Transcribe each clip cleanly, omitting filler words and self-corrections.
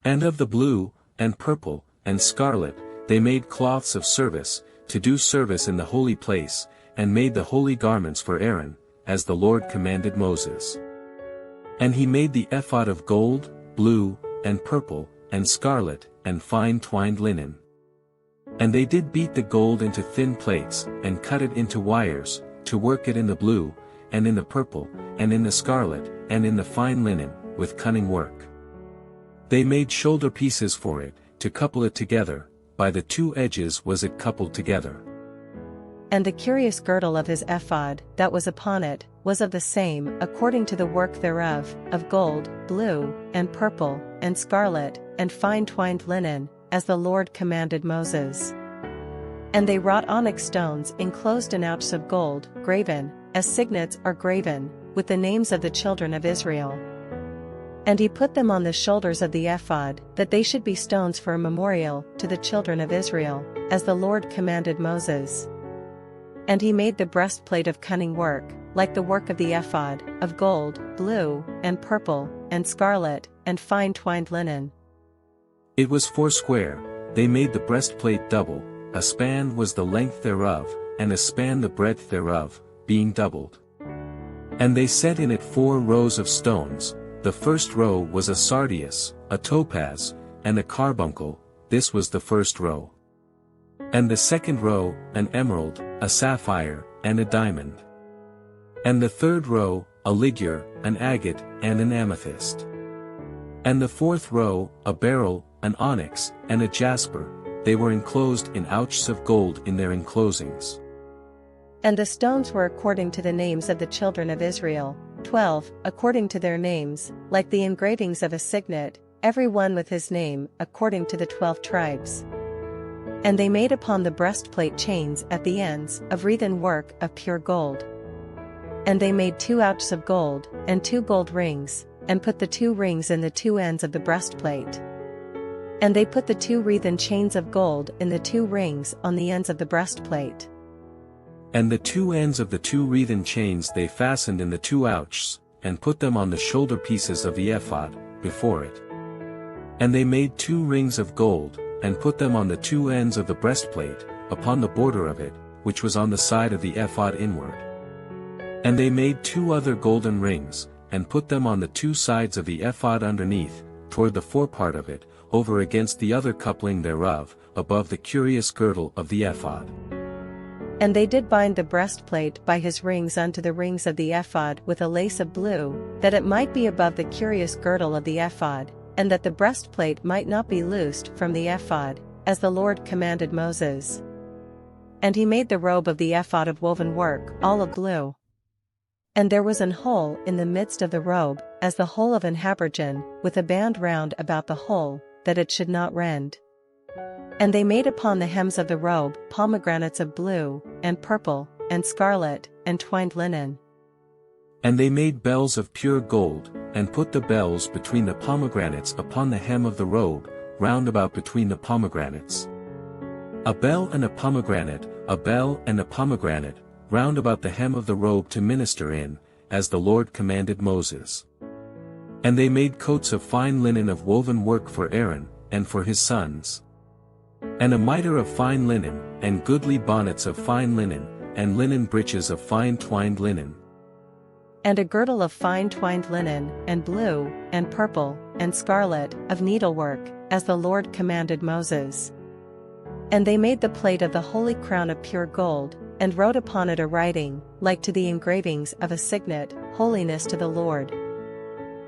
And of the blue, and purple, and scarlet, they made cloths of service, to do service in the holy place, and made the holy garments for Aaron, as the Lord commanded Moses. And he made the ephod of gold, blue, and purple, and scarlet, and fine twined linen. And they did beat the gold into thin plates, and cut it into wires, to work it in the blue, and in the purple, and in the scarlet, and in the fine linen, with cunning work. They made shoulder pieces for it, to couple it together, by the two edges was it coupled together. And the curious girdle of his ephod, that was upon it, was of the same, according to the work thereof, of gold, blue, and purple, and scarlet, and fine twined linen, as the Lord commanded Moses. And they wrought onyx stones enclosed in ouches of gold, graven, as signets are graven, with the names of the children of Israel. And he put them on the shoulders of the ephod, that they should be stones for a memorial to the children of Israel, as the Lord commanded Moses. And he made the breastplate of cunning work, like the work of the ephod, of gold, blue, and purple, and scarlet, and fine twined linen. It was foursquare. They made the breastplate double, a span was the length thereof, and a span the breadth thereof, being doubled. And they set in it 4 rows of stones. The first row was a sardius, a topaz, and a carbuncle, this was the first row. And the second row, an emerald, a sapphire, and a diamond. And the third row, a ligure, an agate, and an amethyst. And the fourth row, a beryl, an onyx, and a jasper, they were enclosed in ouches of gold in their enclosings. And the stones were according to the names of the children of Israel, 12, according to their names, like the engravings of a signet, every one with his name, according to the 12 tribes. And they made upon the breastplate chains at the ends, of wreathen work of pure gold. And they made 2 ouches of gold, and 2 gold rings, and put the 2 rings in the 2 ends of the breastplate. And they put the 2 wreathen chains of gold in the 2 rings on the ends of the breastplate. And the 2 ends of the 2 wreathen chains they fastened in the 2 ouches, and put them on the shoulder pieces of the ephod, before it. And they made 2 rings of gold, and put them on the 2 ends of the breastplate, upon the border of it, which was on the side of the ephod inward. And they made 2 other golden rings, and put them on the 2 sides of the ephod underneath, toward the forepart of it, over against the other coupling thereof, above the curious girdle of the ephod. And they did bind the breastplate by his rings unto the rings of the ephod with a lace of blue, that it might be above the curious girdle of the ephod, and that the breastplate might not be loosed from the ephod, as the Lord commanded Moses. And he made the robe of the ephod of woven work, all of blue. And there was an hole in the midst of the robe, as the hole of an habergeon, with a band round about the hole, that it should not rend. And they made upon the hems of the robe pomegranates of blue, and purple, and scarlet, and twined linen. And they made bells of pure gold, and put the bells between the pomegranates upon the hem of the robe, round about between the pomegranates. A bell and a pomegranate, a bell and a pomegranate, round about the hem of the robe to minister in, as the Lord commanded Moses. And they made coats of fine linen of woven work for Aaron, and for his sons. And a mitre of fine linen, and goodly bonnets of fine linen, and linen breeches of fine twined linen. And a girdle of fine twined linen, and blue, and purple, and scarlet, of needlework, as the Lord commanded Moses. And they made the plate of the holy crown of pure gold, and wrote upon it a writing, like to the engravings of a signet, Holiness to the Lord.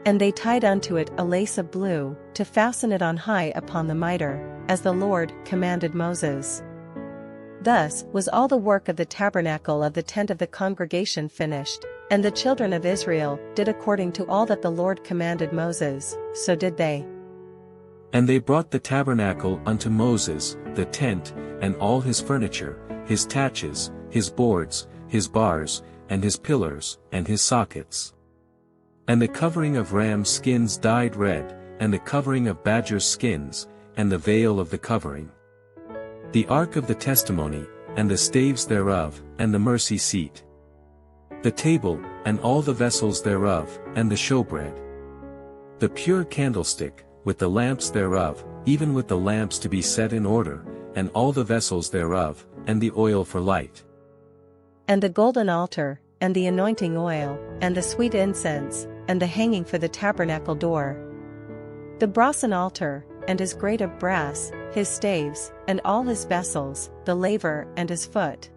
And they tied unto it a lace of blue, to fasten it on high upon the mitre, as the Lord commanded Moses. Thus was all the work of the tabernacle of the tent of the congregation finished, and the children of Israel did according to all that the Lord commanded Moses, so did they. And they brought the tabernacle unto Moses, the tent, and all his furniture, his taches, his boards, his bars, and his pillars, and his sockets. And the covering of ram skins dyed red, and the covering of badger skins, and the veil of the covering. The ark of the testimony, and the staves thereof, and the mercy seat. The table, and all the vessels thereof, and the showbread. The pure candlestick, with the lamps thereof, even with the lamps to be set in order, and all the vessels thereof, and the oil for light. And the golden altar, and the anointing oil, and the sweet incense, and the hanging for the tabernacle door. The brasen altar, and his grate of brass, his staves, and all his vessels, the laver and his foot.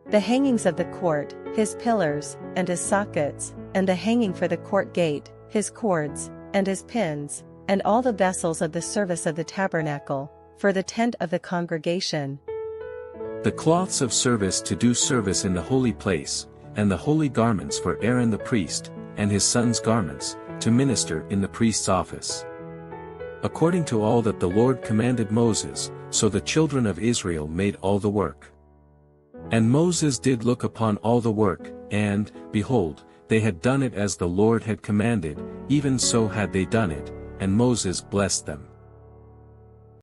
The hangings of the court, his pillars, and his sockets, and the hanging for the court gate, his cords, and his pins, and all the vessels of the service of the tabernacle, for the tent of the congregation. The cloths of service to do service in the holy place, and the holy garments for Aaron the priest, and his sons' garments, to minister in the priest's office. According to all that the Lord commanded Moses, so the children of Israel made all the work. And Moses did look upon all the work, and, behold, they had done it as the Lord had commanded, even so had they done it, and Moses blessed them.